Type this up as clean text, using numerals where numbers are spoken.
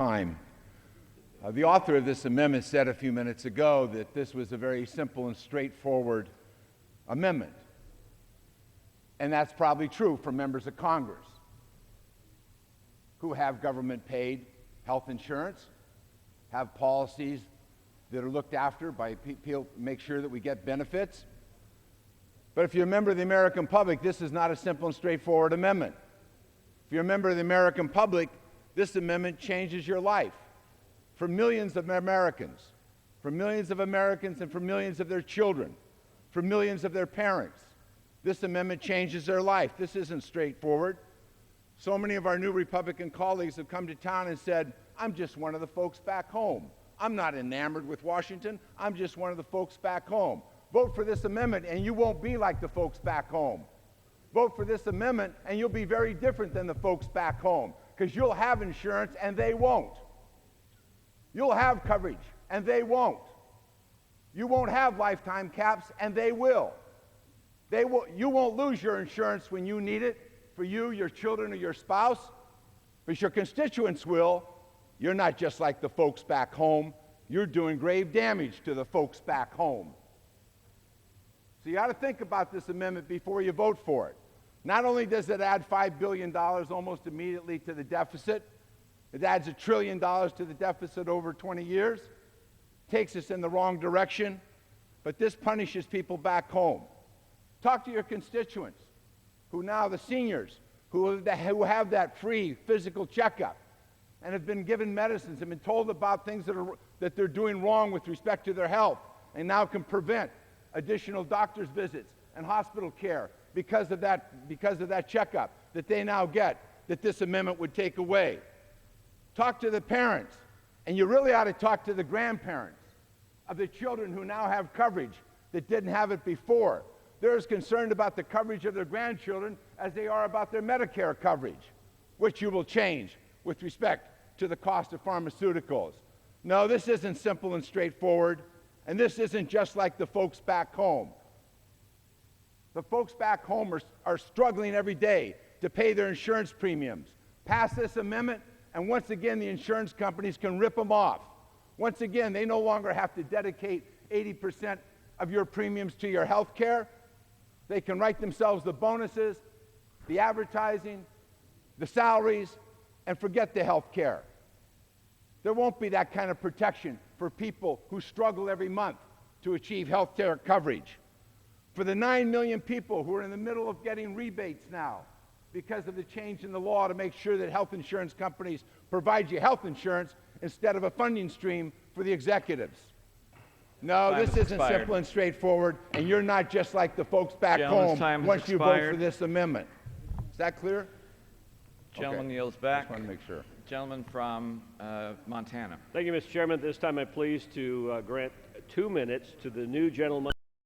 time. The author of this amendment said a few minutes ago that this was a very simple and straightforward amendment. And that's probably true for members of Congress who have government-paid health insurance, have policies that are looked after by people to make sure that we get benefits. But if you're a member of the American public, this is not a simple and straightforward amendment. If you're a member of the American public, this amendment changes your life for millions of Americans, for millions of Americans and for millions of their children, for millions of their parents. This amendment changes their life. This isn't straightforward. So many of our new Republican colleagues have come to town and said, I'm just one of the folks back home. I'm not enamored with Washington. I'm just one of the folks back home. Vote for this amendment and you won't be like the folks back home. Vote for this amendment and you'll be very different than the folks back home, because you'll have insurance and they won't. You'll have coverage and they won't. You won't have lifetime caps and they will. You won't lose your insurance when you need it for you, your children, or your spouse, but your constituents will. You're not just like the folks back home. You're doing grave damage to the folks back home. So you ought to think about this amendment before you vote for it. Not only does it add $5 billion almost immediately to the deficit, it adds $1 trillion to the deficit over 20 years, takes us in the wrong direction, but this punishes people back home. Talk to your constituents, who now, the seniors, who have that free physical checkup and have been given medicines and been told about things that they're doing wrong with respect to their health, and now can prevent additional doctor's visits and hospital care because of that checkup that they now get, that this amendment would take away. Talk to the parents, and you really ought to talk to the grandparents of the children who now have coverage that didn't have it before. They're as concerned about the coverage of their grandchildren as they are about their Medicare coverage, which you will change with respect to the cost of pharmaceuticals. No, this isn't simple and straightforward, and this isn't just like the folks back home. The folks back home are struggling every day to pay their insurance premiums. Pass this amendment, and once again, the insurance companies can rip them off. Once again, they no longer have to dedicate 80% of your premiums to your health care. They can write themselves the bonuses, the advertising, the salaries, and forget the health care. There won't be that kind of protection for people who struggle every month to achieve health care coverage. For the 9 million people who are in the middle of getting rebates now because of the change in the law to make sure that health insurance companies provide you health insurance instead of a funding stream for the executives. No, this isn't simple and straightforward, and you're not just like the folks back home once you vote for this amendment. Is that clear? Gentleman yields back. Just want to make sure. Gentleman from Montana. Thank you, Mr. Chairman. At this time, I'm pleased to grant 2 minutes to the new gentleman.